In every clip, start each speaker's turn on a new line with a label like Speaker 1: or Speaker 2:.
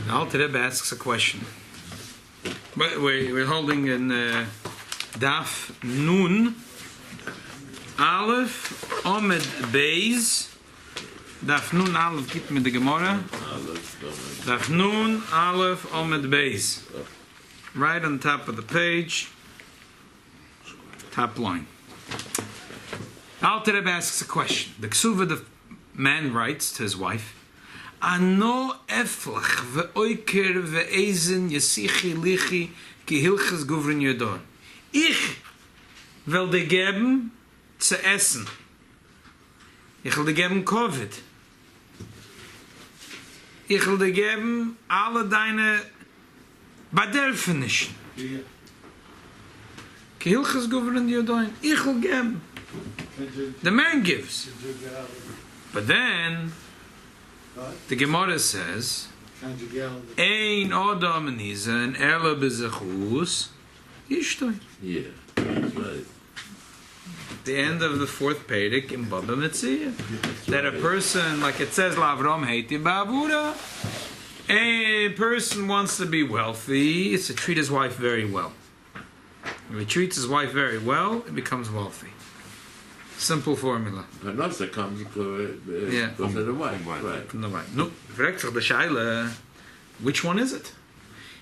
Speaker 1: Yalta Rebbe asks a question. But we're holding in Daf Nun Aleph Omed Beis. Daf Nun Aleph gibt mit der Gemara. Daf Nun Aleph Omed Beis. Right on top of the page. Top line. Yalta Rebbe asks a question. The Ksuva, the man writes to his wife, Ano eflach ve'oiker ve'ezen yasichi lichi ki hilches guvren yodor. Ich will dir geben zu essen. Ich will dir geben Covid. Ich will dir geben alle deine Bedürfnisse. Ki hilches guvren yodor. Ich will geben. The man gives. But then the Gemara says, Ein Adam Nizen Ela Bezachus Ishtoi.
Speaker 2: Yeah, that's right.
Speaker 1: The end of the fourth Perek in Baba Metzia. That a person, like it says, Lavram Heiti Bavura, a person wants to be wealthy, it's to treat his wife very well. If he treats his wife very well, he becomes wealthy. Simple formula.
Speaker 2: Parnasa comes from the wife, right?
Speaker 1: From the wife. No, which one is it?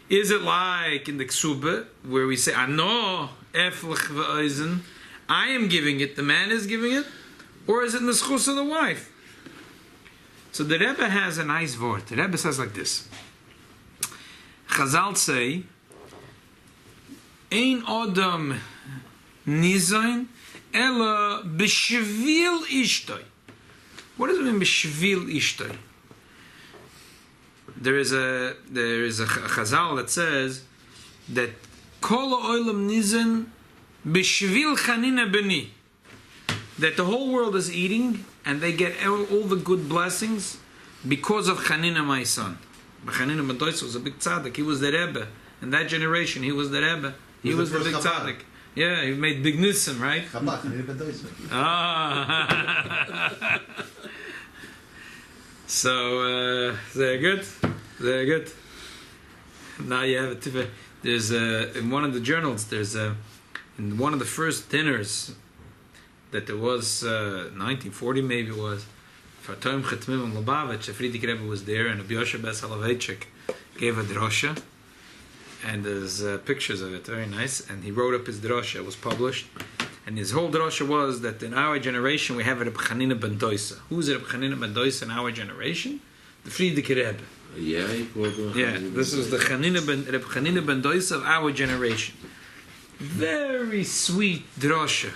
Speaker 1: Is it like in the Ksube where we say, Ano eflech ve'oizen, I am giving it, the man is giving it, or is it in the schus of the wife? So the Rebbe has a nice word. The Rebbe says like this. Chazal say, Ein Adam nizayin Ela b'shvil ishtoi. What does it mean b'shvil ishtoi? There is a chazal that says that kol ha'olam nizen b'shvil chanina b'ni. That the whole world is eating and they get all the good blessings because of Chanina, my son. Chanina ben Doisa was a big tzaddik. He was the Rebbe. In that generation, he was the Rebbe. He was the big tzaddik. Yeah, he made big nisim, right? Ah. So, they're good. They're good. Now you have it. There's in one of the journals, there's in one of the first dinners that there was, 1940 maybe it was, Fatoim Chetmim and Lubavitch, Friedrich Rebbe was there, and Rabbi Yochanan Marsov gave a drosha. And there's pictures of it, very nice. And he wrote up his drosha, it was published. And his whole drosha was that in our generation we have Reb Chanina ben Doisa. Who's Reb Chanina ben Doisa in our generation? The Friedrich Rebbe.
Speaker 2: Yeah,
Speaker 1: this is the Reb Chanina ben Doisa of our generation. Very sweet drosha.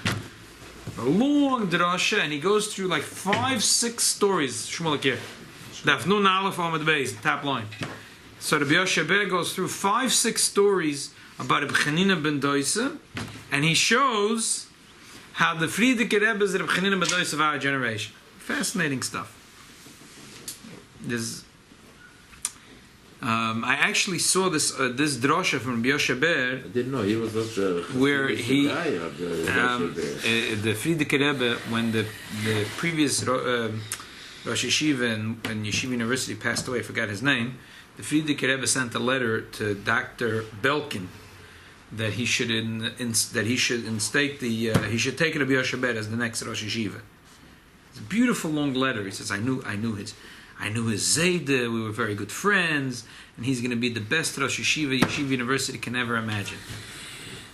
Speaker 1: A long drosha, and he goes through like 5-6 stories. Shmuel here. Daf Nun Aleph Amud Beis, top line. So Rabbi Yochanan goes through 5-6 stories about Reb Chanina ben Doisa, and he shows how the Friedrich Rebbe is Reb Chanina ben Doisa of our generation. Fascinating stuff. I actually saw this drosha from Rabbi Yochanan.
Speaker 2: I didn't know he was also
Speaker 1: where he
Speaker 2: the
Speaker 1: Friedrich Rebbe, when the previous Rosh Yeshiva and Yeshiva University passed away, I forgot his name. The Friedrich Rebbe sent a letter to Dr. Belkin that he should he should take Rabbi Yochanan as the next Rosh Yeshiva. It's a beautiful long letter. He says, I knew his Zayde, we were very good friends, and he's going to be the best Rosh Yeshiva University can ever imagine.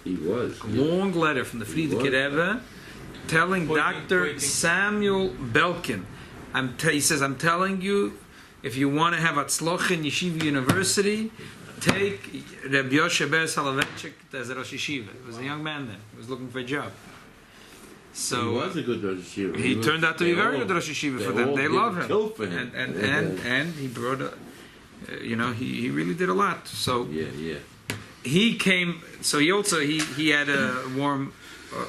Speaker 2: He was.
Speaker 1: A long letter from the Friedrich Rebbe telling Dr. Samuel Belkin, he says, I'm telling you, if you want to have Atzloch in Yeshiva University, take Rabbi Yochanan Soloveitchik as a Rosh Yeshiva. He was a young man then. He was looking for a job. So
Speaker 2: he was a good Rosh Yeshiva.
Speaker 1: He turned out to be very good Rosh Yeshiva for them. They love him.
Speaker 2: For him.
Speaker 1: And he brought he really did a lot. So he came. So he had a warm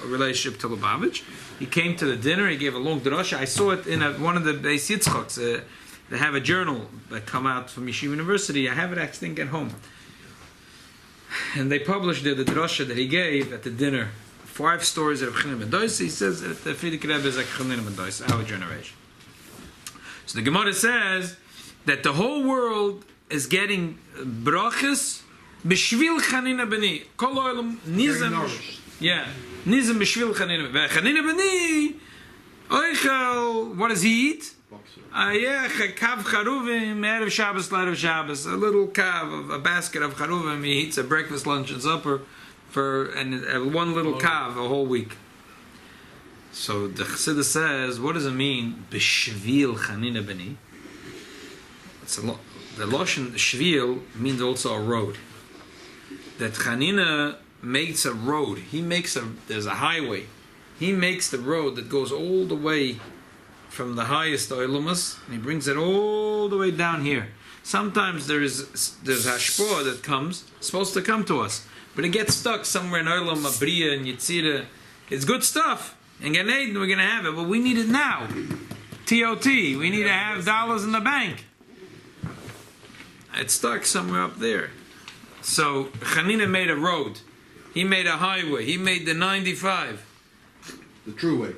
Speaker 1: relationship to Lubavitch. He came to the dinner. He gave a long drasha. I saw it in one of the Beis Yitzchaks. They have a journal that come out from Yeshiva University. I have it actually at home. And they published the drasha that he gave at the dinner. 5 stories of Chanina ben Doisa. He says that the Friedrich Rebbe is like Chanina ben Doisa, our generation. So the Gemara says that the whole world is getting brochos b'shvil Chanina b'ni. Kol olam nizam. Yeah, nizam b'shvil Chanina. Chanina b'ni. Oichel, what does he eat? Yeah, kav charuvim, erev Shabbos, erev Shabbos. A little kav, a basket of charuvim. He eats at breakfast, lunch, and supper and one little kav a whole week. So the Chassidus says, what does it mean? B'shvil Chanina b'ni. The Lashon shvil means also a road. That Chanina makes a road. There's a highway. He makes the road that goes all the way from the highest Oilumas, and he brings it all the way down here. Sometimes there's hashpah that comes, supposed to come to us, but it gets stuck somewhere in Oilam, Abriya, and Yitzira. It's good stuff. In Gan Eden, we're going to have it, but we need it now. TOT, we need to have dollars in the bank. It's stuck somewhere up there. So Chanina made a road. He made a highway. He made the 95.
Speaker 3: The true way.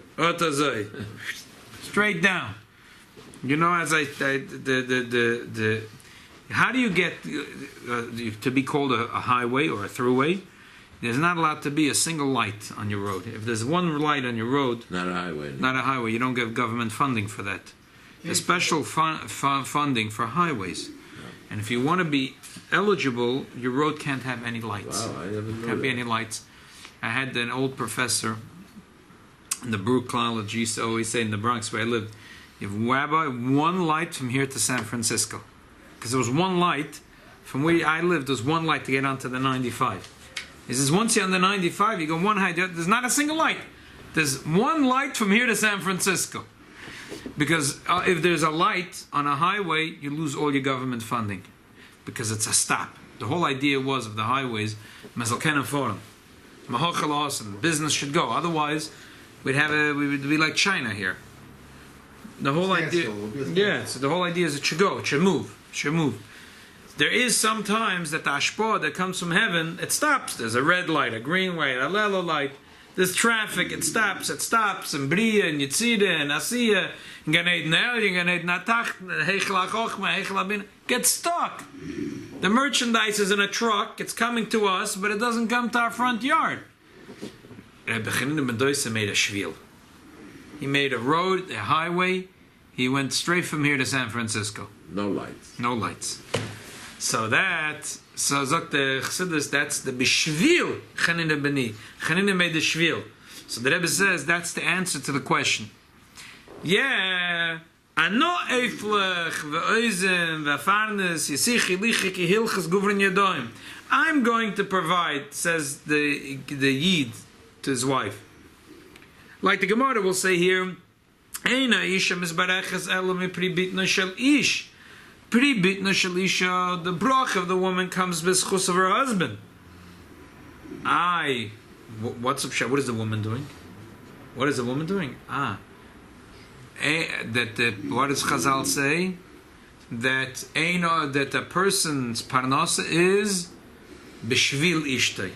Speaker 1: Straight down. You know, as how do you get to be called a highway or a throughway? There's not allowed to be a single light on your road. If there's one light on your road,
Speaker 2: not a highway.
Speaker 1: Not a highway. You don't get government funding for that. There's special funding for highways. And if you want to be eligible, your road can't have any lights.
Speaker 2: Wow, I never knew
Speaker 1: Can't be
Speaker 2: that.
Speaker 1: any lights. I had an old professor in the Brook College. He used to always say in the Bronx where I lived, you have Rabbi, one light from here to San Francisco. Because there was one light, from where I lived, there was one light to get onto the 95. He says, once you're on the 95, you go one height, there's not a single light. There's one light from here to San Francisco. Because if there's a light on a highway, you lose all your government funding. Because it's a stop. The whole idea was of the highways, Mesalken Forum. Mahochalos, and business should go. Otherwise, we would be like China here. The whole idea, so the whole idea is it should go, it should move. There is sometimes that the ashpah that comes from heaven, it stops. There's a red light, a green light, a yellow light. There's traffic, it stops, and Bria, and Yitzida, and Asiya, and Gan Eden El, and Gan Eden Atach, Heichel HaChochma, Heichel HaBin, get stuck. The merchandise is in a truck, it's coming to us, but it doesn't come to our front yard. Rabbi Yochanan Marsov made a shvil. He made a road, a highway. He went straight from here to San Francisco.
Speaker 2: No lights.
Speaker 1: No lights. So sagt the Chassidus, that's the b'shvil Chanina b'ni. Chanina made the shvil. So the Rebbe says that's the answer to the question. Yeah, ano eiflech ve'oizen ve'farnes yisichi lichiki hilchas guvrin yadoim. I'm going to provide, says the Yid to his wife. Like the Gemara will say here, Eina isha mizbareches elam pri bitna shel ish. Pri bitna shel isha, the broch of the woman comes b'schus of her husband. What's up? What is the woman doing? What is the woman doing? What does Chazal say? That a person's parnasa is b'shvil ishtay.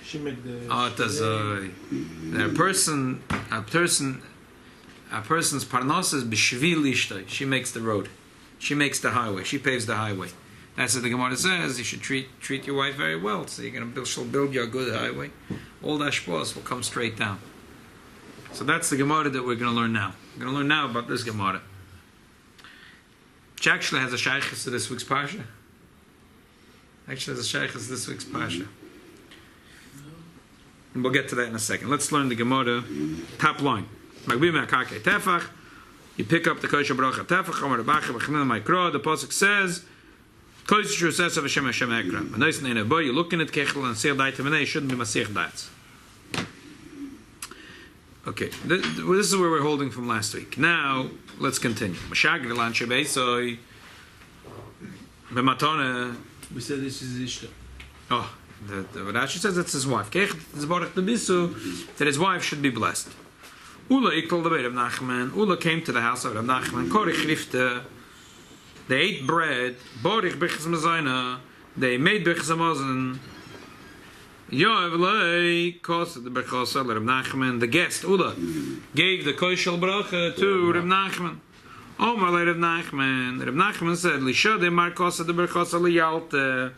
Speaker 3: She made the.
Speaker 1: A person's parnasa is b'shvil ishtay. She makes the road. She makes the highway. She paves the highway. That's what the Gemara says. You should treat your wife very well. So she'll build you a good highway. All the ashpos will come straight down. So that's the Gemara that we're going to learn now. We're going to learn now about this Gemara, which actually has a shaykhis to this week's parsha. And we'll get to that in a second. Let's learn the Gemara. Top line. You pick up the kosher bracha tefach. The pasuk says, you're looking at kechel and seir daita v'nei. Shouldn't be masich daits. Okay, this is where we're holding from last week. Now let's continue.
Speaker 3: We said this is Ishta.
Speaker 1: Oh, the Rashi says it's his wife. That his wife should be blessed. Ula equal the beit of Nachman. Ula came to the house of Nachman. Korich rifte. They ate bread. Borich bichas mazayna. They made bichas mazen. Yoevlei cost the brochos of Reb Nachman. The guest Ula gave the koshel bracha to Reb Nachman. Omar le Rav Nachman. Rav Nachman said, Lishode Markosa de Berchosa li Yalta.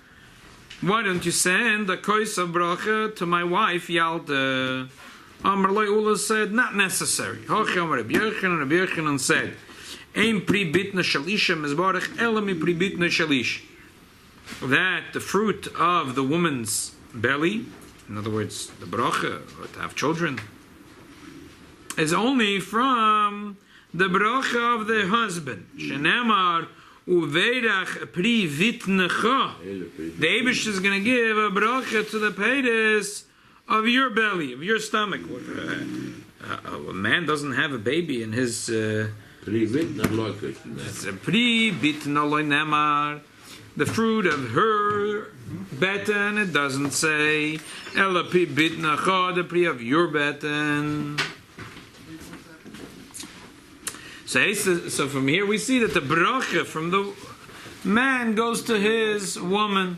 Speaker 1: Why don't you send a kois of bracha to my wife Yalta? Amar le Ula said, not necessary. Hochi Omar Rabbi Yochanan said, Ein pri bitna shalisha mizbarach elami pri bitna shalish. That the fruit of the woman's belly, in other words, the bracha, or to have children, is only from the bracha of the husband. Shenemar uveirach pri vitnecha. The Eibush is going to give a bracha to the peiris of your belly, of your stomach. A man doesn't have a baby in his... Pri vitna loy nemar. The fruit of her beten, it doesn't say ela pri bitnecha, the pri of your beten. So from here we see that the bracha from the man goes to his woman.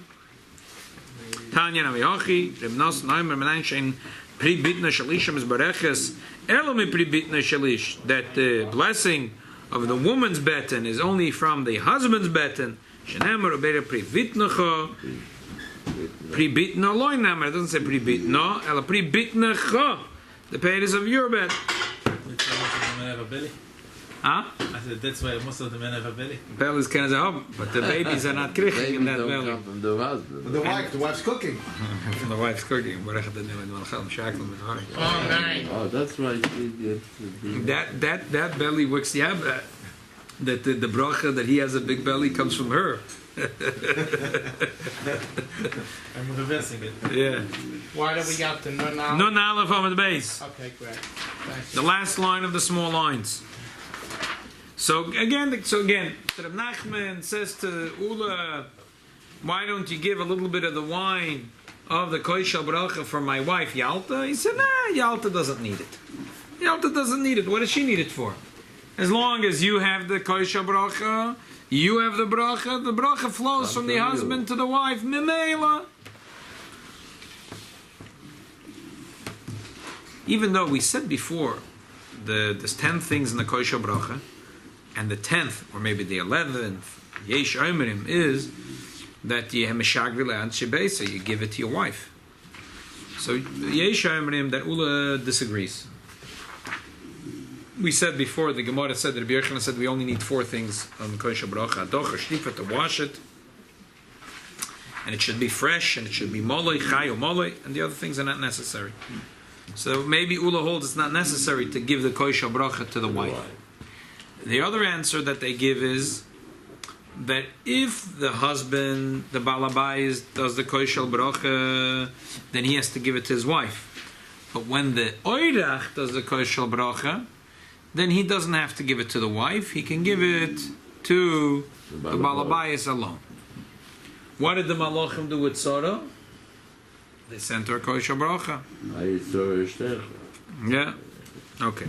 Speaker 1: Tanya Naviyachi, Reb Nos Noimer Menashin pri bitna shalishim is bareches ela mi pri bitna shalish. That the blessing of the woman's beten is only from the husband's beten. Shenemar obera pri vitnecha, pri bitna loy nemar. It doesn't say pri bitna, ela pri bitnecha. The peiris of your bet. Huh?
Speaker 4: I said that's why most of the men have a belly.
Speaker 1: Belly is kind of a hub, but the babies are not kriching in that belly.
Speaker 2: From the husband.
Speaker 3: The wife's cooking.
Speaker 1: From the wife's cooking.
Speaker 2: Oh, that's why
Speaker 1: that belly works. Yeah, that the bracha that he has a big belly comes from her.
Speaker 4: I'm reversing it.
Speaker 1: Yeah.
Speaker 5: Why do we got the nun aleph?
Speaker 1: Nun aleph on the base.
Speaker 5: Okay, great. Thanks.
Speaker 1: The last line of the small lines. So again, Rav Nachman says to Ula, why don't you give a little bit of the wine of the koishal bracha for my wife Yalta? He said, nah, Yalta doesn't need it. Yalta doesn't need it. What does she need it for? As long as you have the koishal bracha, you have the bracha flows from the husband to the wife. Mimela. Even though we said before, there's 10 things in the koishal bracha, and the 10th, or maybe the 11th, Yesh Omerim, is that you give it to your wife. So Yesh Omerim, that Ula disagrees. We said before, the Gemara said, that Rabbi Yochanan said we only need 4 things on the Kodesh Bracha. Adocha, Shlifa, to wash it, and it should be fresh, and it should be moloi, chayu moloi, and the other things are not necessary. So maybe Ula holds it's not necessary to give the Kodesh Bracha to the wife. The other answer that they give is that if the husband, the Balabais, does the Koishal Bracha, then he has to give it to his wife. But when the Oirach does the Koishal Bracha, then he doesn't have to give it to the wife, he can give it to the Balabais alone. What did the Malachim do with Sarah? They sent her Koishal Bracha. Yeah? Okay.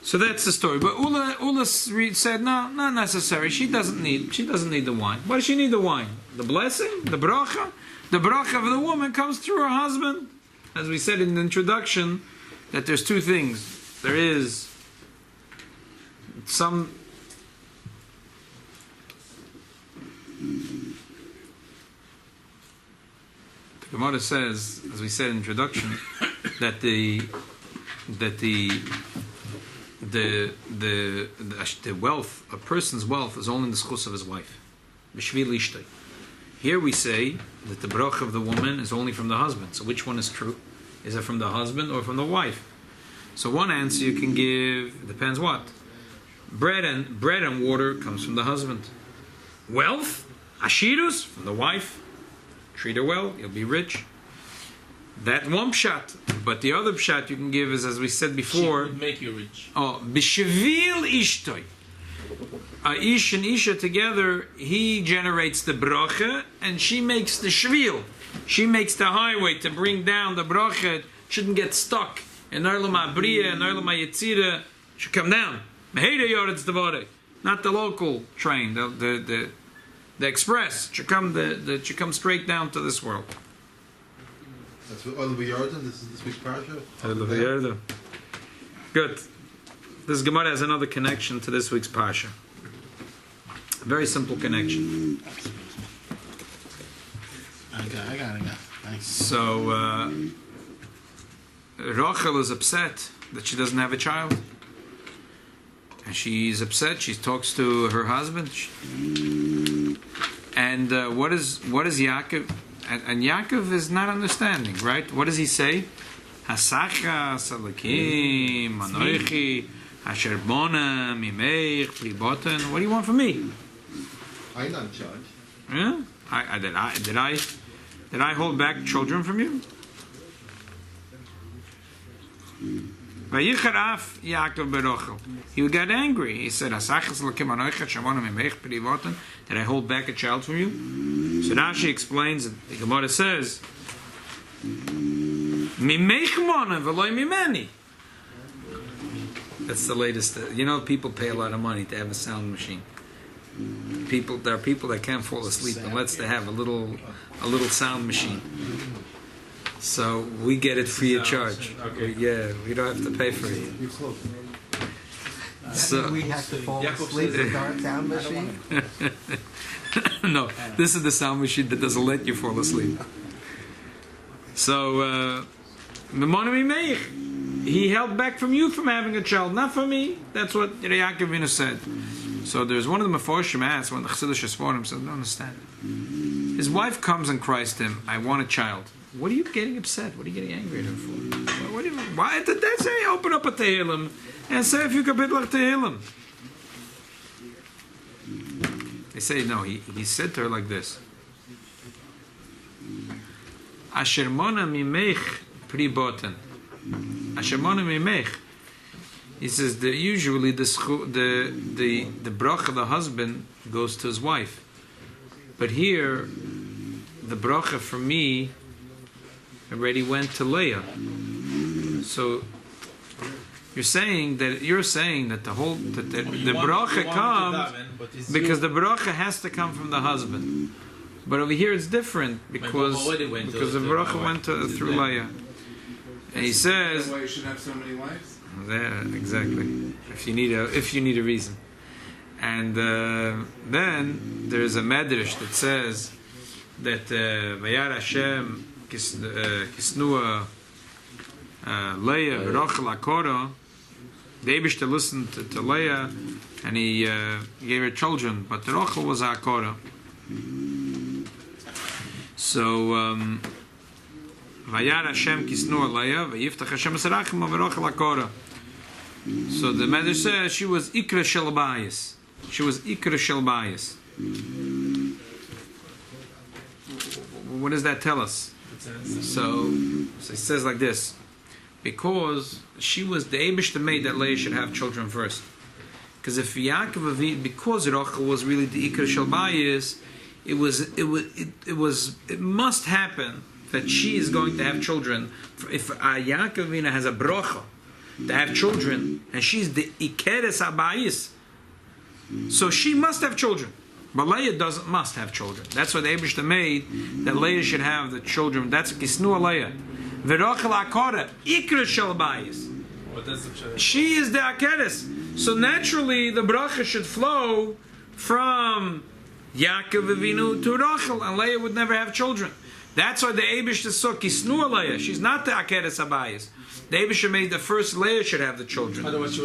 Speaker 1: So that's the story. But Ula said, no, not necessary. She doesn't need the wine. Why does she need the wine? The blessing? The bracha? The bracha of the woman comes through her husband. As we said in the introduction, that there's 2 things. There is some... The Gemara says, as we said in the introduction, that the wealth, a person's wealth, is only in the schus of his wife. Here we say that the bracha of the woman is only from the husband. So which one is true? Is it from the husband or from the wife? So one answer you can give, depends what. Bread and water comes from the husband. Wealth, ashirus, from the wife. Treat her well, you'll be rich. That one pshat. But the other pshat you can give is, as we said before,
Speaker 4: she would make you rich.
Speaker 1: Oh, b'shevil ishtoi. Ish and Isha together, he generates the bracha, and she makes the shvil. She makes the highway to bring down the bracha. It shouldn't get stuck in Erlam Abriya and Erlam Yitzira. Should come down. Meheda yoretz devare. Not the local train, the express. Should come straight down to this world.
Speaker 3: That's what Rabbi Yochanan, this is this week's parasha.
Speaker 1: Good. This Gemara has another connection to this week's Parsha. A very simple connection.
Speaker 5: I got it. Thanks.
Speaker 1: So, Rachel is upset that she doesn't have a child. And she's upset. She talks to her husband. And what is Yaakov? And Yaakov is not understanding, right? What does he say? Hasacha salakim anoichi asher bona mimeich priboten. What do you want from me?
Speaker 3: I'm not in charge.
Speaker 1: Yeah? Did I hold back children from you? Vayicharaf Yaakov berochel. He got angry. He said, "Asachas lakim anoichet shamona mimeich privoten." Did I hold back a child from you? So Rashi explains. The Gemara says, "Mimeich mona v'loy mimeni." That's the latest. People pay a lot of money to have a sound machine. There are people that can't fall asleep unless they have a little sound machine. So we get it free of charge.
Speaker 4: Okay.
Speaker 1: We don't have to pay for it. So
Speaker 6: we have to fall asleep with our sound machine?
Speaker 1: no, this is the sound machine that doesn't let you fall asleep. So he held back from you from having a child, not from me. That's what Yaakov Avinu said. So there's one of the Meforshim asked, when the Chassidish Sforim said, I don't understand. His wife comes and cries to him, I want a child. What are you getting upset? What are you getting angry at him for? Why did that say? Open up a Tehillim and say a few kapitel Tehillim. They say, no, he said to her like this. Asher mona mimech priboten. Asher mona mimech. He says that usually the bracha, the husband, goes to his wife. But here, the bracha for me already went to Leah. So you're saying that the bracha comes because the bracha has to come from the husband. But over here it's different because the bracha went through Leah. And he says,
Speaker 2: that's why you should have so many wives.
Speaker 1: Yeah, exactly. If you need a reason. And then there's a medrash that says that Vayar Hashem Kisnua Leah V'Rochel Akora. The Eibishter listened to Leah and he gave her children, but the Rochel was Akora. So Vayar Hashem Kisnua Leah V'Yiftach Hashem Esarachim V'Rochel Akora. So the Medrash says she was Ikra Shel Bayis. She was Ikra Shel Bayis. What does that tell us? So it says like this. Because she was the Eibishter made that Leah should have children first. Because if Yaakov Avinu, because Rachel was really the Ikra Shel Bayis, it must happen that she is going to have children. If Yaakov Avinu has a brocha to have children, and she's the Ikeres Abayis, so she must have children. But Leah must have children. That's what the Eibishter made, that Leah should have the children. That's Kisnua Leah. V'Rochel Akora, Ikra Shel Bayis. She is the Akeres. So naturally, the bracha should flow from Yaakov Avinu to Rachel, and Leah would never have children. That's why the Eibishter saw Kisnua Leah. She's not the Akeres Abayis. The Eibishter made the first Leah should have the children.
Speaker 4: Otherwise she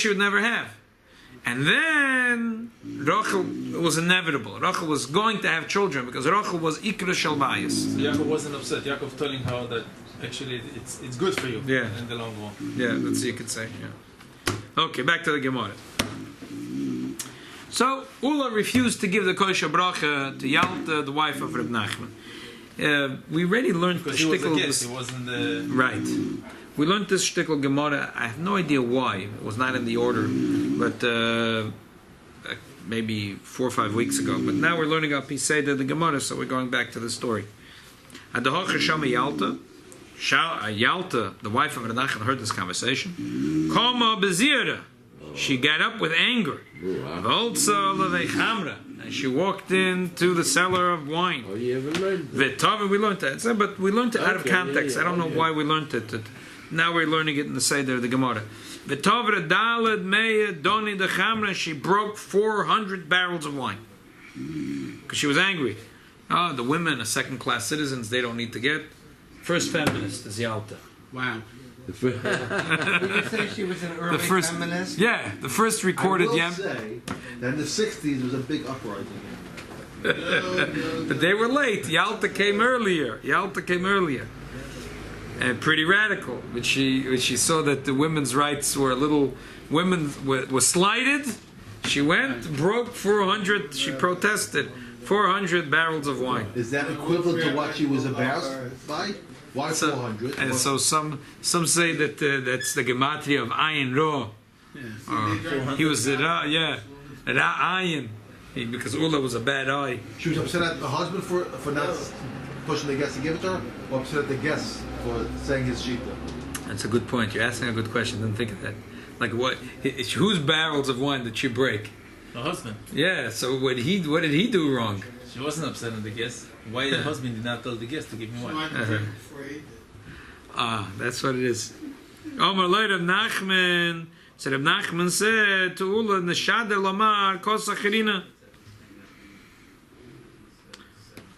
Speaker 4: would never have.
Speaker 1: And then Rachel was inevitable. Rachel was going to have children because Rachel was Ikra Shel Bayis.
Speaker 4: So Yaakov wasn't upset. Yaakov telling her that actually it's good for you in the long run.
Speaker 1: Yeah, that's what you could say. Yeah. Okay, back to the Gemara. So Ula refused to give the kosher bracha to Yalta, the wife of Reb Nachman. We already learned
Speaker 4: because
Speaker 1: the
Speaker 4: he was
Speaker 1: shtickle.
Speaker 4: a guest. He wasn't the
Speaker 1: Right. We learned this shtickle Gemara. I have no idea why. It was not in the order, but maybe 4 or 5 weeks ago. But now we're learning up Piseda the Gemara, so we're going back to the story. Adahocha Shama Yalta. Yalta, the wife of Renachan, heard this conversation. Koma Bezira. She got up with anger. And she walked into the cellar of wine.
Speaker 2: Oh, you ever learned that?
Speaker 1: We learned that. But we learned it out of context. I don't know why we learned it. Now we're learning it in the Seder of the Gemara. V'tovra daled meya doni de chamra. She broke 400 barrels of wine because she was angry. Oh, the women are second-class citizens. They don't need to get. First feminist is Yalta.
Speaker 5: Wow.
Speaker 6: Would you say she was an early feminist?
Speaker 1: Yeah, the first recorded
Speaker 3: I will
Speaker 1: Yem.
Speaker 3: say that in the 60s was a big uprising.
Speaker 1: But they were late. Yalta came earlier. And pretty radical. When she saw that the women's rights were were slighted, she went, broke 400, she protested 400 barrels of wine.
Speaker 3: Is that equivalent to what she was aroused by? Why 400?
Speaker 1: And so some say that that's the gematria of Ayin Ro. He was Ra Ayin. Because Ula was a bad eye.
Speaker 3: She was upset at the husband for not pushing the guests to give it to her, or upset at the guests for saying his shita?
Speaker 1: That's a good point. You're asking a good question. Didn't think of that. Like what? Whose barrels of wine did she break?
Speaker 4: The husband.
Speaker 1: Yeah. So what did he do wrong?
Speaker 4: She wasn't upset at the guest. Why the husband did not tell the guest to give me wine?
Speaker 1: That's what it is. Omar Leid of Nachman. So Reb Nachman said to Ula, Neshader Lamar Kos Achirina.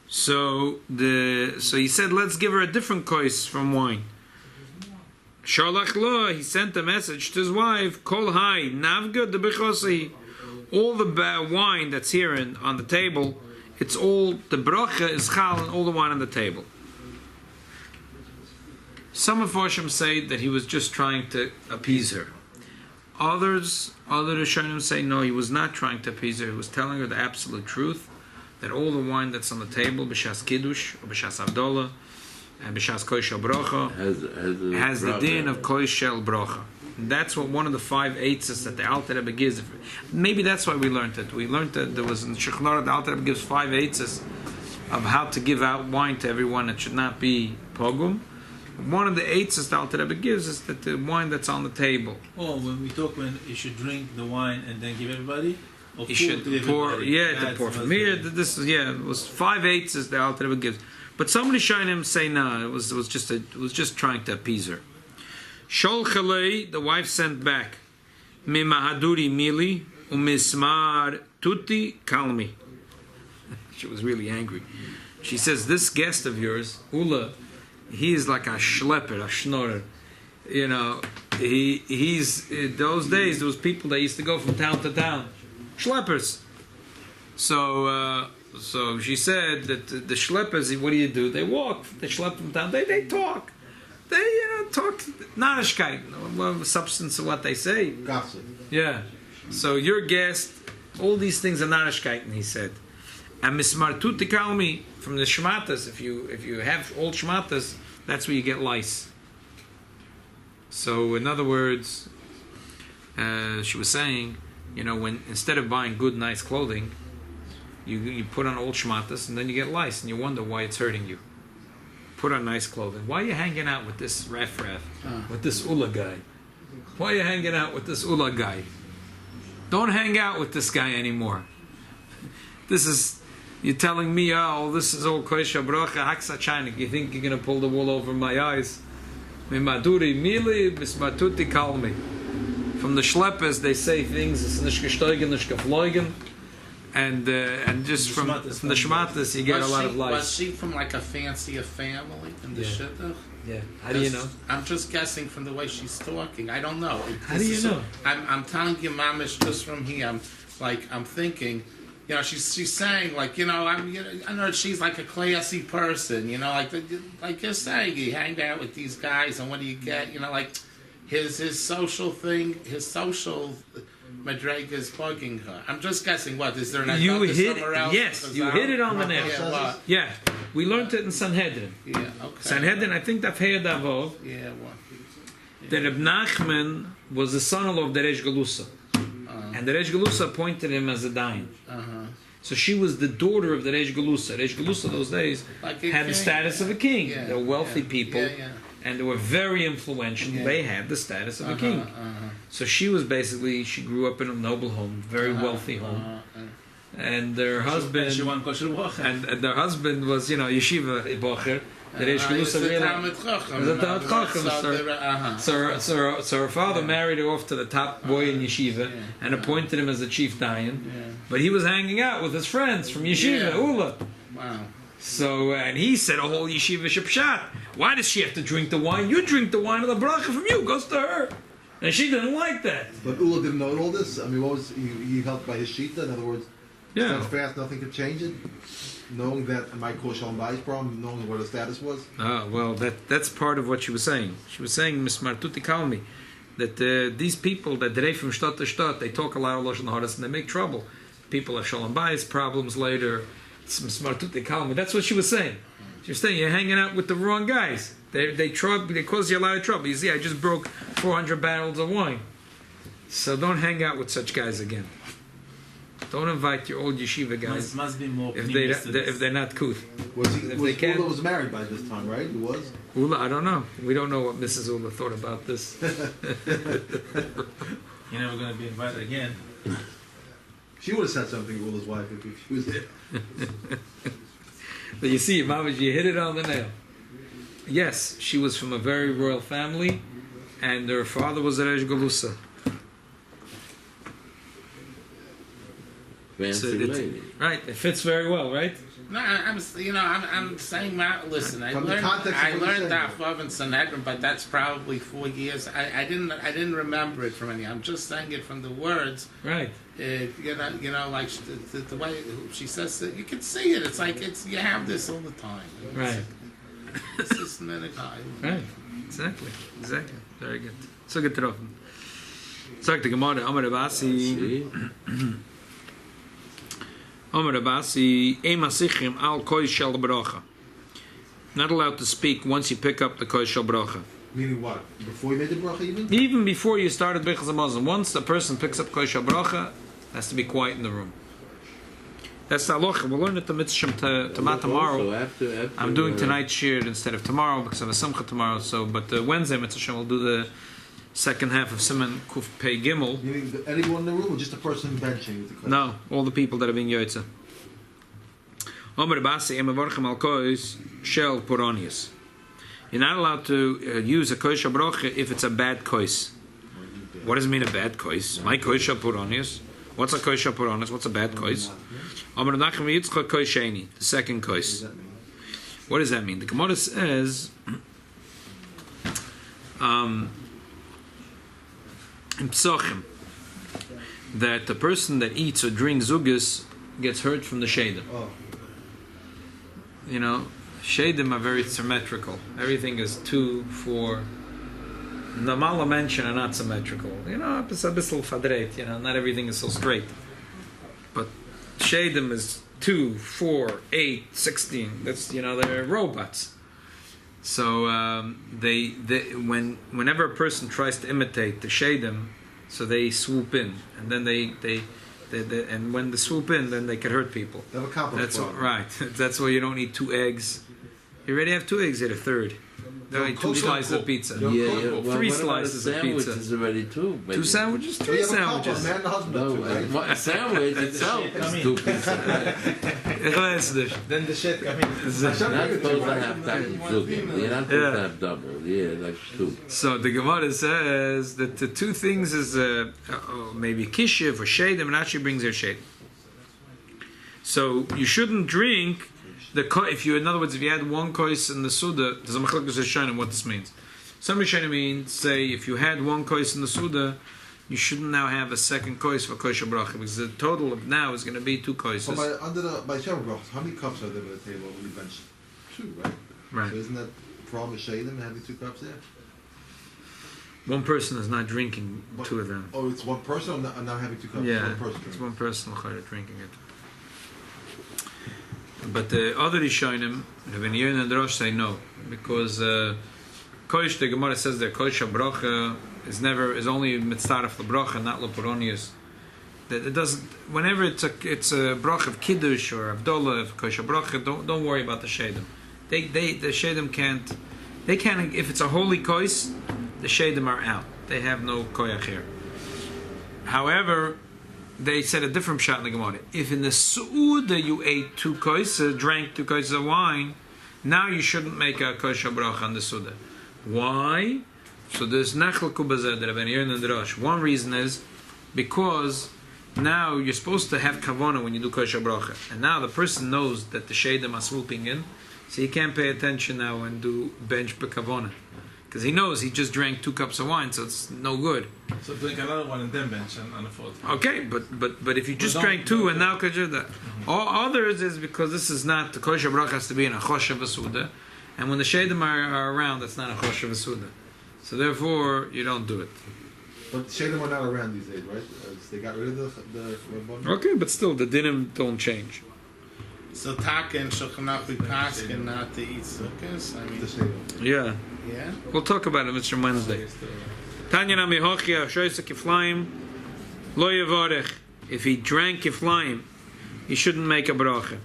Speaker 1: So he said, let's give her a different kois from wine. Shalach lo, he sent a message to his wife, Kol hai navga de bechosi. All the wine that's here on the table, it's all, the brocha is chal and all the wine on the table. Some of Hashem say that he was just trying to appease her. Other Rishonim say no, he was not trying to appease her. He was telling her the absolute truth, that all the wine that's on the table, b'shas kiddush or b'shas avdola, and b'shas koishel brocha, has the din of koishel brocha. And that's what one of the 5 eitzes that the Alter Rebbe gives. Maybe that's why we learned it. We learned that there was in Shulchan Aruch, the Alter Rebbe gives 5 eitzes of how to give out wine to everyone. It should not be pogum. One of the eitzes the Alter Rebbe gives is that the wine that's on the table.
Speaker 4: Oh, when you should drink the wine and then give everybody?
Speaker 1: You should pour, to pour from here. This is it was 5 eitzes the Alter Rebbe gives. But somebody Shainim say no, it was just trying to appease her. Shol Chalei, the wife sent back, Mimahaduri Mili, Umismar Tuti Kalmi. She was really angry. She says, this guest of yours, Ula, he is like a schlepper, a schnorrer. You know, he's in those days there was people that used to go from town to town. Schleppers. So she said that the schleppers, what do? They walk. They schlep from town. They talk. They talk narishkeit, substance of what they say.
Speaker 3: Gossip.
Speaker 1: Yeah. So your guest, all these things are narishkeit, and he said. And mismartu tikalmi from the shmatas. If you have old shmatas, that's where you get lice. So in other words, she was saying, when instead of buying good, nice clothing, you put on old shmatas, and then you get lice, and you wonder why it's hurting you. Put on nice clothing. Why are you hanging out with this raf, with this Ula guy? Why are you hanging out with this Ula guy? Don't hang out with this guy anymore. You're telling me, this is all koisha bracha haksa chainik. You think you're going to pull the wool over my eyes? Mimaduri mili bismatuti kalmi. From the schleppers, they say things, it's nicht gestoigen, nicht gefloigen. And just from the shmatas, you get a lot of life.
Speaker 5: Was she from like a fancier family in the shidduch?
Speaker 1: Yeah. How do you know?
Speaker 5: I'm just guessing from the way she's talking. I don't know.
Speaker 1: How do you know?
Speaker 5: I'm telling you, mamish, just from here. I'm thinking. She's saying I know she's like a classy person. Like you're saying, you hang out with these guys, and what do you get? Like his social thing, his social madrega is bugging her. I'm just guessing. What is there? An somewhere else?
Speaker 1: Yes, you hit it on the nail. Yeah, we learned it in Sanhedrin.
Speaker 5: Yeah, okay.
Speaker 1: Sanhedrin, I think that Hey Davo.
Speaker 5: Yeah, what?
Speaker 1: That Reb Nachman was the son-in-law of the Reish Galusa. And the Reish Galusa appointed him as a dayan. So she was the daughter of the Reish Galusa. Reish Galusa those days had the status of a king. They were wealthy people, and they were very influential. They had the status of a king. So she was she grew up in a noble home, very wealthy home. And their husband, and their husband was, yeshiva bocher, that Reish Galusa realized. So her father married her off to the top boy in yeshiva and appointed him as the chief dayan. But he was hanging out with his friends from yeshiva, Ula.
Speaker 5: Wow.
Speaker 1: So, and he said a whole yeshiva shipshat. Why does she have to drink the wine? You drink the wine, and the bracha from you goes to her. And she didn't like that.
Speaker 3: But Ula didn't know all this. I mean, what was he held by his shita? In other words,
Speaker 1: Yeah.
Speaker 3: it's not fast, nothing could change it. Knowing that it might cause Shalom Bayis problem, knowing what the status was.
Speaker 1: Well, that's part of what she was saying. She was saying, Miss Martuti Kalmi, that these people that dray from stat to stat, they talk a lot of Lashon Haras and they make trouble. People have Shalom Bayis problems later. It's Miss Martuti Kalmi. That's what she was saying. She was saying, you're hanging out with the wrong guys. They cause you a lot of trouble. You see, I just broke 400 barrels of wine. So don't hang out with such guys again. Don't invite your old yeshiva guys
Speaker 4: Must be more
Speaker 1: if they're not kuth.
Speaker 3: Ula was married by this time, right? He was?
Speaker 1: Ula, I don't know. We don't know what Mrs. Ula thought about this.
Speaker 4: You're never going to be invited again.
Speaker 3: She would have said something to Ula's wife if she was there.
Speaker 1: But you see, Mama, you hit it on the nail. Yes, she was from a very royal family, and her father was a Reish Galusa.
Speaker 2: Fancy lady.
Speaker 1: Right, it fits very well, right?
Speaker 5: No, I'm saying that. Listen, I
Speaker 3: From the
Speaker 5: learned
Speaker 3: context of what you're saying.
Speaker 5: that Vav and Sanhedrin, but that's probably 4 years. I didn't remember it from any. I'm just saying it from the words.
Speaker 1: Right.
Speaker 5: Like the way she says it, you can see it. It's like you have this all the time.
Speaker 1: Right.
Speaker 5: This is not a guy.
Speaker 1: Right. Exactly. Very good. So get it off. Sagt die Gemara, Amar Rabasi, Amar Rabasi, Ema Sichim al Koi Shel Bracha. Not allowed to speak once you pick up the Koi Shel Bracha.
Speaker 3: Meaning what? Before you made the bracha even?
Speaker 1: Even before you started Bechaz HaMazon, once the person picks up Koi Shel Bracha, has to be quiet in the room. That's the halacha. We'll learn it the mitzvah tomorrow.
Speaker 2: After
Speaker 1: I'm doing tonight's shir instead of tomorrow because I have a simcha tomorrow. So, but Wednesday mitzvah we'll do the second half of Siman Kuf Pei Gimel.
Speaker 3: Meaning anyone in the room or just a person benching with the question?
Speaker 1: No, all the people that are being yotza. Omer Basi emavorchem al kois shel poronius. You're not allowed to use a kois brocha if it's a bad kois. What does it mean a bad kois? My kois shel poronius. What's a kois shel poronius? What's a bad kois? Omer Nachem Yitzchak kois sheni, the second kois. What does that mean? The Gemara says, in Psochim, that the person that eats or drinks zugas gets hurt from the shadim.
Speaker 3: Oh.
Speaker 1: You know, shadim are very symmetrical. Everything is 2, 4. The Mala mention are not symmetrical. You know, it's a bissel fadreit. You know, not everything is so straight. But shadim is 2, 4, 8, 16. That's, you know, they're robots. So whenever a person tries to imitate the shadim, so they swoop in, and then they and when they swoop in, then they can hurt people.
Speaker 3: They have a complex
Speaker 1: That's all,
Speaker 3: problem.
Speaker 1: right. That's why you don't eat 2 eggs. You already have 2 eggs. You had a third. You don't eat 2 slices of pizza.
Speaker 2: Yeah.
Speaker 1: 3 slices of pizza.
Speaker 2: Sandwiches already too.
Speaker 1: 2 sandwiches,
Speaker 3: So
Speaker 1: 3
Speaker 3: you have a couple,
Speaker 1: sandwiches.
Speaker 3: man and husband.
Speaker 2: No,
Speaker 3: too, right?
Speaker 2: a sandwich itself is 2 pieces.
Speaker 4: Then the shit come in.
Speaker 2: You're not supposed to have double. You're not supposed to have double. Yeah, like 2.
Speaker 1: So the Gemara says that the 2 things is maybe kishiv or shadim, and actually brings their shadim. So you shouldn't drink if you, in other words, if you had 1 kois in the suda, there's a machlokes rishonim what this means. Some rishonim mean say if you had 1 kois in the suda, you shouldn't now have a second kois for kosher bracha because the total of now is going to be 2 koises.
Speaker 3: So by Shem brachos, how many cups are there at the table when you bench? 2, right?
Speaker 1: Right.
Speaker 3: So isn't that problem shadim having 2 cups there?
Speaker 1: 1 person is not drinking 2 of them.
Speaker 3: Oh, it's 1 person. I'm not having 2 cups.
Speaker 1: Yeah,
Speaker 3: It's 1 person.
Speaker 1: it's 1 person drinking it. But the other Rishonim, Rabbi Yochanan and Rosh say no, because Koish, the Gemara says that Koish HaBrocha is only mitzaref LeBrocha, not LePoronius. That it doesn't. Whenever it's a broch of Kiddush or Avdollah of Koish HaBrocha, don't worry about the Shadim. The Shadim can't. They can't. If it's a holy Kois, the Shadim are out. They have no Koyach here. However, they said a different shot in the Gemara. If in the Su'uda you ate 2 kois, drank 2 kois of wine, now you shouldn't make a kosher bracha on the Suda. Why? So there's Nachal Kubazed, Rabbi Yochanan and the Rosh. One reason is because now you're supposed to have kavana when you do kosher bracha. And now the person knows that the shadim are swooping in, so he can't pay attention now and do bench bekavana. Because he knows he just drank 2 cups of wine, so it's no good.
Speaker 4: So drink another one and then bench and a fourth.
Speaker 1: Okay, but if you just drank 2 and now kosher that. All others is because this is not, the kosher bracha has to be in a choshev v'suda, and when the shadim are around, it's not a choshev v'suda. So therefore, you don't do it.
Speaker 3: But shadim are not around these days, right? They got rid of the
Speaker 1: Okay, but still, the dinim don't change.
Speaker 5: So Taka and Shulchan we paskin not to eat sukkahs. I mean,
Speaker 3: the shadim.
Speaker 1: Yeah.
Speaker 5: yeah.
Speaker 1: We'll talk about it, Mr. Wednesday. Tanya nami hochia shoysa kiflaim lo yevarech. If he drank kiflaim, he shouldn't make a bracha.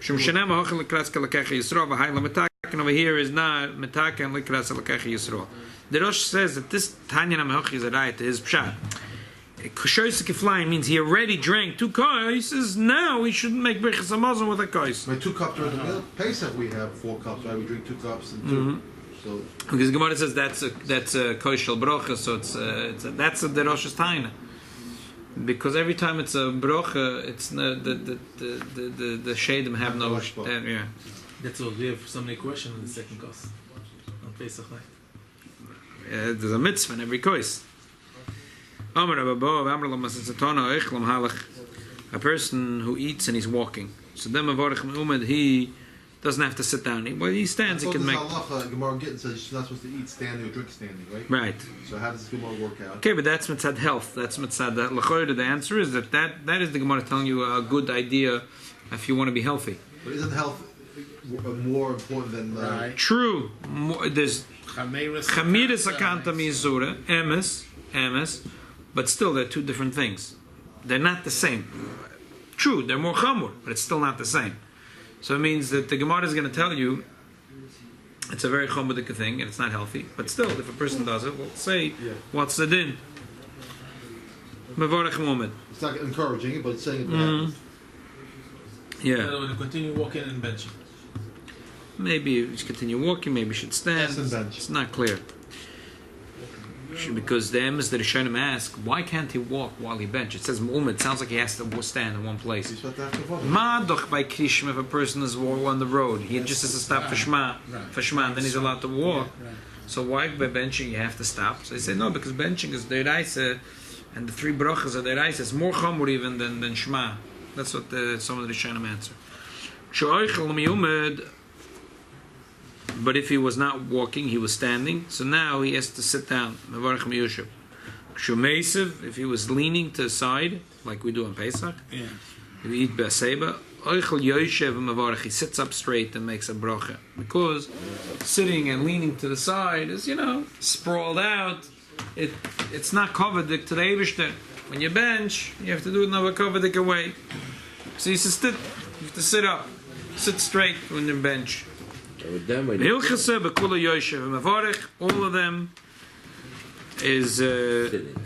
Speaker 1: Shum shenem hochel lekras kalakach yisro v'hayla metaken over here is not metaken lekras kalakach yisro. The Rosh says that this Tanya nami hochia is a right to his pshat. Shoysa kiflaim means he already drank 2 kais. Now he shouldn't make brichas hamazon with a kais.
Speaker 3: When 2 cups during the meal, Pesach we have 4 cups, right? We drink 2 cups and 2. So
Speaker 1: because Gemara says that's a koshel brocha, so that's a deroshes taina. Because every time it's a brocha, it's the shadim have no yeah.
Speaker 4: That's what we have so many questions in the second course on Pesach night.
Speaker 1: There's a mitzvah in every kois. A person who eats and he's walking. So then he doesn't have to sit down. When he stands, he can make.
Speaker 3: Gemara Gittin says you're not supposed to eat standing or drink standing, right?
Speaker 1: Right.
Speaker 3: So how does this Gemara work out?
Speaker 1: Okay, but that's mitzad health. That's mitzad l'choyre. The answer is that is the Gemara telling you a good idea if you want to be healthy.
Speaker 3: But isn't health more important than?
Speaker 5: Right.
Speaker 1: True. There's chamiris akanta mizura emes, but still they're 2 different things. They're not the same. True, they're more chamur, but it's still not the same. So it means that the Gemara is going to tell you it's a very chomodik thing and it's not healthy. But still, if a person does it, we'll say, what's the din? Mevorech mu'amid.
Speaker 3: It's not encouraging it, but it's saying it happens.
Speaker 1: Yeah.
Speaker 4: When you continue walking and benching.
Speaker 1: Maybe you should continue walking, maybe you should stand. It's not clear. Because the emes that Rishonim ask, why can't he walk while he bench? It says mu'amid. It sounds like he has to stand in one place. Ma'adoch by krishim, if a person is on the road, he just has to stop for shema, and then he's allowed to walk. So why by benching you have to stop? So they say no, because benching is deiraisa, and the 3 brochos are deiraisa. It's more chamur even than shema. That's what some of the Rishonim answer. But if he was not walking, he was standing. So now he has to sit down. If he was leaning to the side, like we do on Pesach,
Speaker 5: Yeah.
Speaker 1: we eat baseba. He sits up straight and makes a bracha. Because sitting and leaning to the side is, sprawled out. It's not kovadik to the Eibishter. When you bench, you have to do another kovadik away. So you have to sit up. Sit straight when you bench. All of them is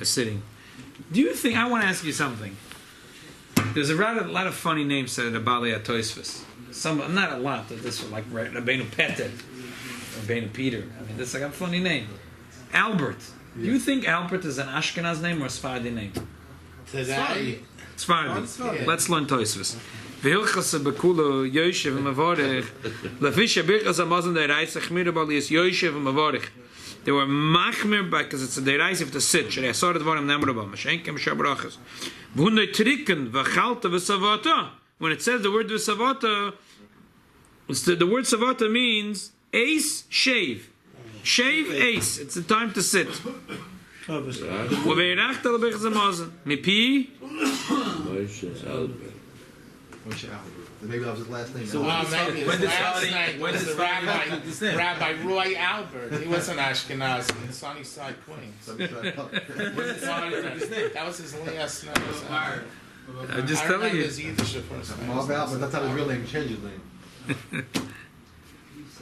Speaker 1: sitting. Do you think, I want to ask you something. There's a lot of funny names said at Bali Atoisvis. Not a lot, but this was like Rabbeinu Petet, Rabbeinu Peter. I mean, that's like a funny name. Albert. Do you think Albert is an Ashkenaz name or a Sephardi name?
Speaker 5: Today.
Speaker 1: Sephardi. Let's learn Toisvis. V'hilchas bekulo Yoshev Mavorich. Lafisha birchas amazon deiraisa chmir balias Yoshev Mavorich. They were machmir because it's a deiraisa to sit. Shrei asar dvarim nemrabam. Mashenkem shabrachas. V'hunay triken v'chalta v'savata. When it says the word v'savata, the word savata means ace, shave. Shave, ace. It's the time to sit. V'veirachta l'birchas amazon. Mipi.
Speaker 3: Maybe that was his last name.
Speaker 5: So maybe his last name was the Rabbi Roy Albert. He was an Ashkenazi in Sunnyside, Queens. That was his last name.
Speaker 1: I'm just telling you.
Speaker 5: His Yiddish first name.
Speaker 3: Albert, that's how his real name changed his name.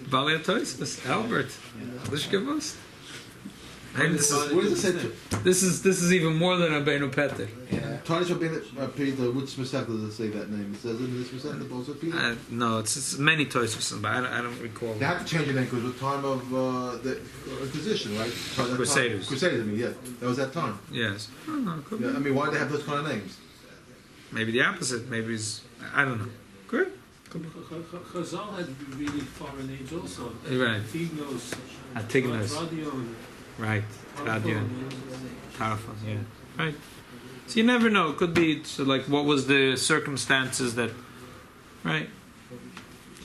Speaker 1: Bali Atoisvis, Albert. Lish gewusst. Maybe this
Speaker 3: What does it say?
Speaker 1: this is even more than Rabbeinu Peter.
Speaker 3: Tiny Peter, which Masech does it say that name? It says it in this Masech, also Peter?
Speaker 1: No, it's many Toysos, but I don't recall.
Speaker 3: They have to change the name because it was the time of the Inquisition, right?
Speaker 1: Crusaders.
Speaker 3: Crusaders, I mean, yeah. That was that time.
Speaker 1: Yes. I don't know. Could be.
Speaker 3: Yeah, I mean, why do they have those kind of names?
Speaker 1: Maybe the opposite. Maybe it's I don't know. Good.
Speaker 7: Chazal had really foreign names also.
Speaker 1: Right.
Speaker 7: Antignos.
Speaker 1: Right. Radio. Tarfos. Yeah. Right. So you never know. It could be so like what was the circumstances that. Right.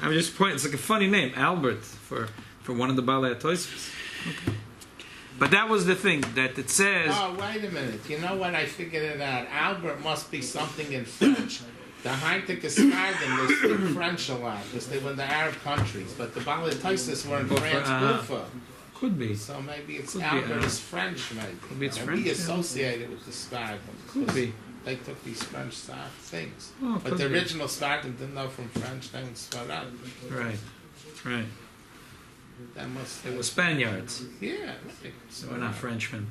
Speaker 1: I'm just pointing. It's like a funny name, Albert, for one of the Balei Toysos. Okay. But that was the thing that it says.
Speaker 5: Oh, wait a minute. You know what? I figured it out. Albert must be something in French. The Heintic Escarden, they speak French a lot because they were in the Arab countries, but the Balatisis were in France, Kufa.
Speaker 1: Could be.
Speaker 5: So maybe it's
Speaker 1: Could be,
Speaker 5: Albert is French, maybe.
Speaker 1: Could be it's
Speaker 5: and
Speaker 1: French,
Speaker 5: we
Speaker 1: yeah.
Speaker 5: associated with the Spartans.
Speaker 1: Could be.
Speaker 5: They took these French things.
Speaker 1: Oh,
Speaker 5: But
Speaker 1: could
Speaker 5: the
Speaker 1: be.
Speaker 5: original Spartans didn't know from French, they were Spartan.
Speaker 1: Right. Right.
Speaker 5: That must
Speaker 1: It was Spaniards.
Speaker 5: Yeah, right.
Speaker 1: So we're not Frenchmen.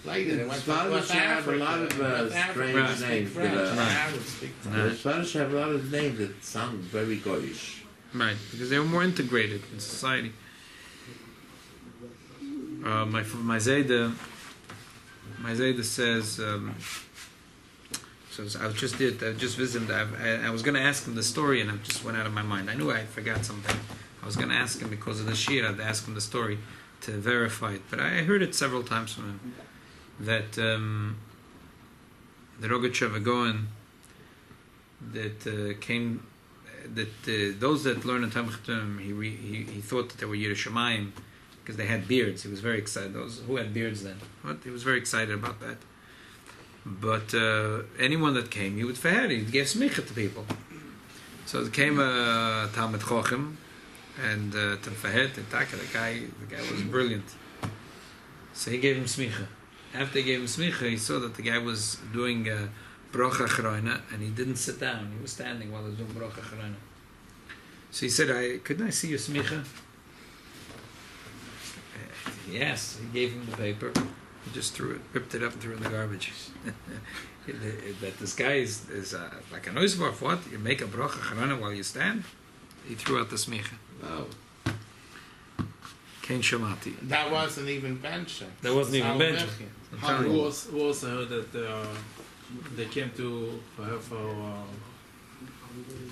Speaker 5: Later, they went to
Speaker 2: Spanish
Speaker 5: North
Speaker 2: have a
Speaker 5: Africa.
Speaker 2: lot of
Speaker 5: North
Speaker 2: strange
Speaker 5: Africa speak
Speaker 2: names,
Speaker 5: French,
Speaker 2: but,
Speaker 5: and Arabs speak French.
Speaker 2: The Spanish have a lot of names that sound very Goyish.
Speaker 1: Right, because they were more integrated in society. My Zayda says. So I just visited. I was going to ask him the story, and it just went out of my mind. I knew I forgot something. I was going to ask him because of the Shir. I'd ask him the story to verify it, but I heard it several times from him that the Rogachev Goen that came that those that learned in Talmud Chacham, he thought that they were Yerushalayim because they had beards. He was very excited. Those who had beards then, he was very excited about that. But anyone that came, he would faher, he'd give smicha to people. So there came a Talmud Chacham, and to faher, the guy was brilliant. So he gave him smicha. After he gave him smicha, he saw that the guy was doing brocha chroina, and he didn't sit down. He was standing while he was doing brocha chroina. So he said, couldn't I see your smicha? Yes. He gave him the paper. He just ripped it up and threw it in the garbage. That this guy is like a noisbarf. What? You make a brocha chroina while you stand? He threw out the smicha.
Speaker 2: Wow.
Speaker 1: Kain Shamati.
Speaker 5: That wasn't even benching.
Speaker 1: That wasn't even benching.
Speaker 4: We also heard that they came to for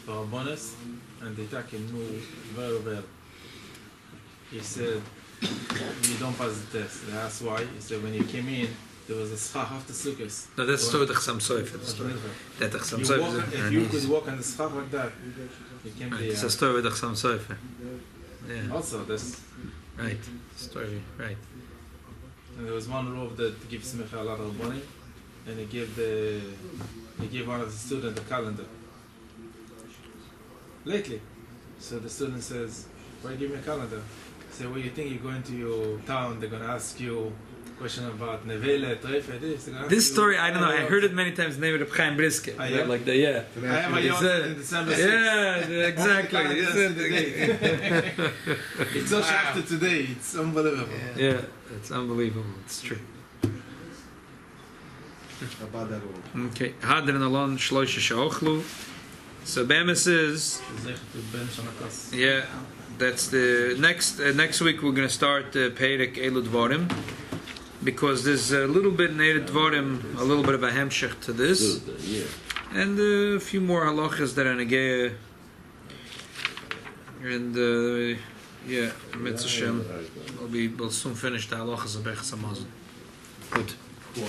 Speaker 4: a bonus, and they took him very well. He said, "You don't pass the test." They asked why. He said, "When you came in, there was a schach after sukkahs."
Speaker 1: No, that's the story of Chasam Sofer. That Chasam Sofer.
Speaker 4: If you could walk on the schach like that, you came
Speaker 1: It's a
Speaker 4: there.
Speaker 1: story with Chasam Sofer. Yeah.
Speaker 4: Also, that's
Speaker 1: Right. Story. Right.
Speaker 4: and there was one rove that gives Micha a lot of money, and he gave one of the students a calendar. Lately, so the student says, "Why give me a calendar?" I say, "Well, you think you're going to your town? They're going to ask you question about nevele, trefe, this."
Speaker 1: This story, I don't know. I heard it many times. Named Reb Chaim Brisker.
Speaker 4: Ah, yeah?
Speaker 1: Like the yeah.
Speaker 4: I have a yacht in December 6th.
Speaker 1: Yeah, exactly. He said
Speaker 4: It's so after today. It's unbelievable.
Speaker 1: yeah, it's unbelievable. It's true.
Speaker 3: About that all.
Speaker 1: Okay. Hadrin alon shloisha sheochlu. So Bemis is yeah. That's the next week. We're going to start Perek Elu Dvorim because there's a little bit in Elu Dvorim, a little bit of a hemshech to this,
Speaker 2: Yeah.
Speaker 1: and a few more halachas that are negaya. And yeah, Mitzvah Shem, we'll soon finish the halachas of Bechas Hamazon. Good.
Speaker 2: Cool.